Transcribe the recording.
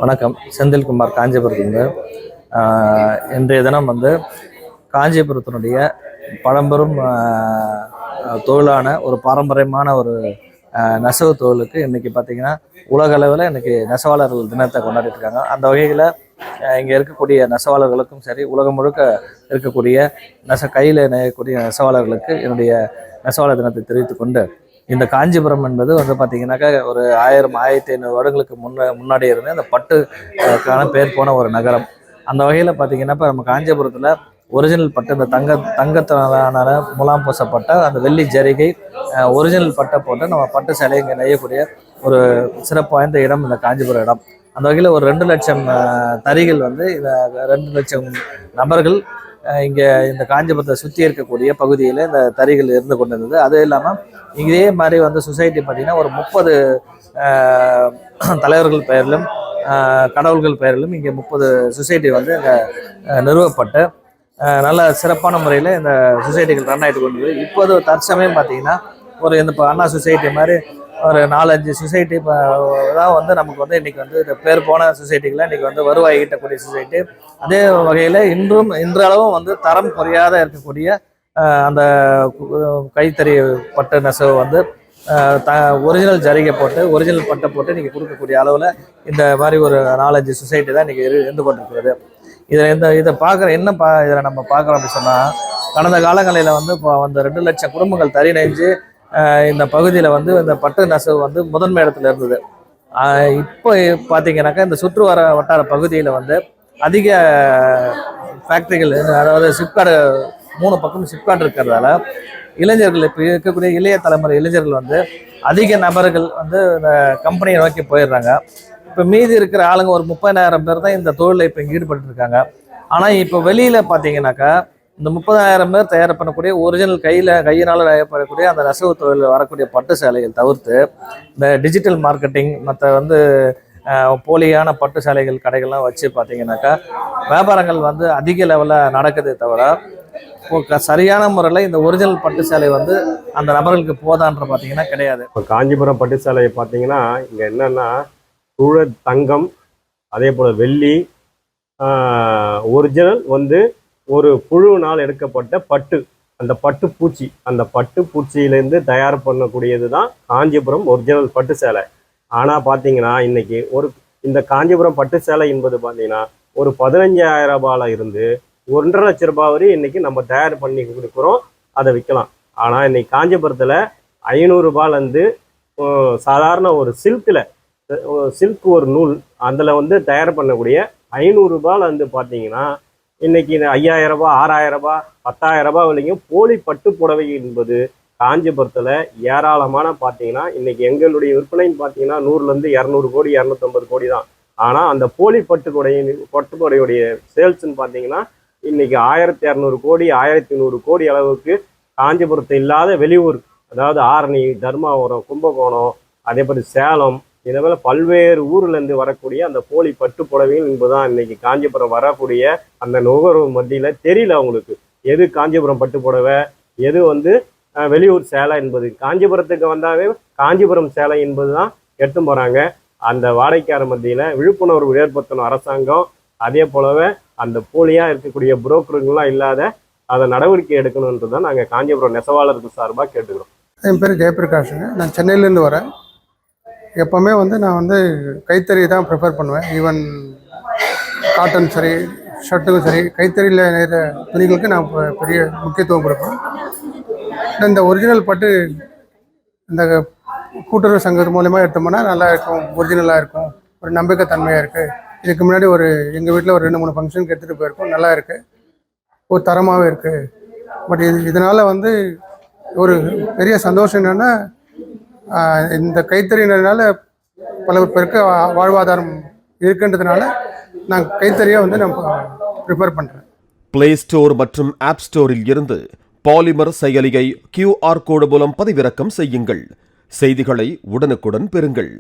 வணக்கம். செந்தில்குமார், காஞ்சிபுரத்துலேருந்து. இன்றைய தினம் காஞ்சிபுரத்தினுடைய பழம்பெரும் தொழிலான ஒரு பாரம்பரியமான ஒரு நெசவு தொழிலுக்கு இன்றைக்கி பார்த்திங்கன்னா உலக அளவில் இன்றைக்கி நெசவாளர்கள் தினத்தை கொண்டாடிட்டு இருக்காங்க. அந்த வகையில் இங்கே இருக்கக்கூடிய நெசவாளர்களுக்கும் சரி, உலகம் முழுக்க இருக்கக்கூடிய கையில் நெய்யக்கூடிய நெசவாளர்களுக்கு என்னுடைய நெசவாளர் தினத்தை தெரிவித்து கொண்டு, இந்த காஞ்சிபுரம் என்பது பார்த்திங்கனாக்கா ஒரு 1500 வருடங்களுக்கு முன்னாடி இருந்து அந்த பட்டுக்கான பேர் போன ஒரு நகரம். அந்த வகையில் பார்த்திங்கன்னா இப்போ நம்ம காஞ்சிபுரத்தில் ஒரிஜினல் பட்டு, இந்த தங்கத்தினால முலாம் பூசப்பட்ட அந்த வெள்ளி ஜரிகை ஒரிஜினல் பட்டை போட்டு நம்ம பட்டு சேலை இங்கே நெய்யக்கூடிய ஒரு சிறப்பு வாய்ந்த இடம் இந்த காஞ்சிபுரம் இடம். அந்த வகையில் ஒரு 2 லட்சம் தறிகள் இந்த 2 லட்சம் நபர்கள் இங்கே இந்த காஞ்சிபுரத்தை சுற்றி இருக்கக்கூடிய பகுதியில் இந்த தறிகள் இருந்து கொண்டு இருந்தது. அது இல்லாமல் இதே மாதிரி சொசைட்டி பார்த்திங்கன்னா ஒரு 30 தலைவர்கள் பெயரிலும் கடவுள்கள் பெயரிலும் இங்கே 30 சொசைட்டி இங்கே நிறுவப்பட்டு நல்ல சிறப்பான முறையில் இந்த சொசைட்டிகள் ரன் ஆகிட்டு கொண்டு. இப்போது தற்சமயம் பார்த்திங்கன்னா ஒரு இந்த இப்போ அண்ணா சொசைட்டி மாதிரி ஒரு 4-5 சொசைட்டி தான் நமக்கு இன்றைக்கி இந்த பேர் போன சொசைட்டிகளை இன்றைக்கி வருவாய் ஈட்டக்கூடிய சொசைட்டி. அதே வகையில் இன்றளவும் தரம் குறையாத இருக்கக்கூடிய அந்த கைத்தறி பட்டு நெசவு ஒரிஜினல் ஜரிகை போட்டு ஒரிஜினல் பட்டை போட்டு இன்றைக்கி கொடுக்கக்கூடிய அளவில் இந்த மாதிரி ஒரு 4-5 சொசைட்டி தான் இன்றைக்கி இருந்து கொண்டிருக்கிறது. இதை பார்க்குற இதில் நம்ம பார்க்குறோம் அப்படின்னு சொன்னால், கடந்த காலங்களில் இப்போ 2 லட்சம் குடும்பங்கள் தறி நெஞ்சு இந்த பகுதியில் இந்த பட்டு நெசவு முதன்மை இடத்துல இருந்தது. இப்போ பார்த்தீங்கன்னாக்கா இந்த சுற்று வட்டார பகுதியில் அதிக ஃபேக்ட்ரிகள், அதாவது சிப்காடு 3 பக்கம் சிப்காடு இருக்கிறதால இளைஞர்கள், இப்போ இருக்கக்கூடிய இளைய தலைமுறை இளைஞர்கள் அதிக நபர்கள் இந்த கம்பெனியை நோக்கி போயிடுறாங்க. இப்போ மீதி இருக்கிற ஆளுங்க ஒரு 30,000 பேர் தான் இந்த தொழிலில் இப்போ இங்கே ஈடுபட்டு இருக்காங்க. ஆனால் இப்போ வெளியில் பார்த்தீங்கன்னாக்கா இந்த 30,000 பேர் தயார் பண்ணக்கூடிய ஒரிஜினல் கையினால் நெய்யப்படக்கூடிய அந்த நெசவு தொழிலில் வரக்கூடிய பட்டு சேலைகள் தவிர்த்து இந்த டிஜிட்டல் மார்க்கெட்டிங் மற்ற போலியான பட்டு சேலைகள் கடைகள்லாம் வச்சு பார்த்தீங்கன்னாக்கா வியாபாரங்கள் அதிக லெவலில் நடக்குதே தவிர சரியான முறையில் இந்த ஒரிஜினல் பட்டு சேலை அந்த நபர்களுக்கு போதான்ற பார்த்தீங்கன்னா கிடையாது. இப்போ காஞ்சிபுரம் பட்டு சேலையை பார்த்தீங்கன்னா இங்கே என்னென்னா தங்கம், அதே போல் வெள்ளி, ஒரிஜினல் ஒரு புழுவினால் எடுக்கப்பட்ட பட்டு, அந்த பட்டு பூச்சி, அந்த பட்டு பூச்சியிலேருந்து தயார் பண்ணக்கூடியது தான் காஞ்சிபுரம் ஒரிஜினல் பட்டு சேலை. ஆனால் பார்த்தீங்கன்னா இன்றைக்கி இந்த காஞ்சிபுரம் பட்டு சேலை என்பது பார்த்தீங்கன்னா ஒரு 15,000 ரூபாயில் இருந்து 1,50,000 ரூபாய் வரை இன்றைக்கி நம்ம தயார் பண்ணி கொடுக்குறோம், அதை விற்கலாம். ஆனால் இன்றைக்கி காஞ்சிபுரத்தில் 500 ரூபாயிலேருந்து சாதாரண ஒரு சில்க் ஒரு நூல் அதில் தயார் பண்ணக்கூடிய 500 ரூபாயில் பார்த்தீங்கன்னா இன்றைக்கி 5,000 ரூபாய், 6,000 ரூபாய், 10,000 ரூபாய் வரைக்கும் போலி பட்டு புடவை என்பது காஞ்சிபுரத்தில் ஏராளமான பார்த்தீங்கன்னா இன்றைக்கி எங்களுடைய விற்பனைன்னு பார்த்தீங்கன்னா 100லேருந்து 200 கோடி 250 கோடி தான். ஆனால் அந்த போலி பட்டுப்புடவையுடைய சேல்ஸ்ன்னு பார்த்தீங்கன்னா இன்றைக்கி 1,200 கோடி 1,100 கோடி அளவுக்கு காஞ்சிபுரத்தை இல்லாத வெளியூர், அதாவது ஆரணி, தர்மாபுரம், கும்பகோணம், அதே மாதிரி சேலம், இதே போல் பல்வேறு ஊர்லேருந்து வரக்கூடிய அந்த போலி பட்டு புடவைகள் என்பதுதான் இன்றைக்கி காஞ்சிபுரம் வரக்கூடிய அந்த நுகர்வு மத்தியில் தெரியல அவங்களுக்கு எது காஞ்சிபுரம் பட்டு புடவை, எது வெளியூர் சேலை என்பது. காஞ்சிபுரத்துக்கு வந்தாவே காஞ்சிபுரம் சேலை என்பது தான் எடுத்து போகிறாங்க. அந்த வாடிக்கையாளர் மத்தியில் விழிப்புணர்வு ஏற்படுத்தணும் அரசாங்கம். அதே போலவே அந்த போலியாக இருக்கக்கூடிய புரோக்கருங்கெலாம் இல்லாத அதை நடவடிக்கை எடுக்கணுன்றது தான் நாங்கள் காஞ்சிபுரம் நெசவாளருக்கு சார்பாக கேட்டுக்கிறோம். என் பேர் ஜெயபிரகாஷுங்க. நான் சென்னையிலேருந்து வரேன். எப்போவுமே நான் கைத்தறி தான் ப்ரிஃபர் பண்ணுவேன். ஈவன் காட்டன் சரி, ஷர்ட்டுக்கும் சரி, கைத்தறியில் நெய்கிற துணிகளுக்கு நான் பெரிய முக்கியத்துவம் கொடுப்பேன். இந்த ஒரிஜினல் பட்டு இந்த கூட்டுறவு சங்கத்து மூலயமா எடுத்தோம்னா நல்லா இருக்கும், ஒரிஜினலாக இருக்கும், ஒரு நம்பிக்கைத்தன்மையாக இருக்குது. இதுக்கு முன்னாடி எங்கள் வீட்டில் ஒரு 2-3 ஃபங்க்ஷனுக்கு எடுத்துகிட்டு போயிருக்கோம், நல்லா இருக்குது, ஒரு தரமாகவே இருக்குது. பட் இதனால் ஒரு பெரிய சந்தோஷம் என்னென்னா, இந்த கைத்தறியினால பல பேருக்கு வாழ்வாதாரம் இருக்குன்றதுனால நான் கைத்தறியை நான் ப்ரிஃபர் பண்ணுறேன். பிளே ஸ்டோர் மற்றும் ஆப் ஸ்டோரில் இருந்து பாலிமர் செயலியை QR கோடு மூலம் பதிவிறக்கம் செய்யுங்கள். செய்திகளை உடனுக்குடன் பெறுங்கள்.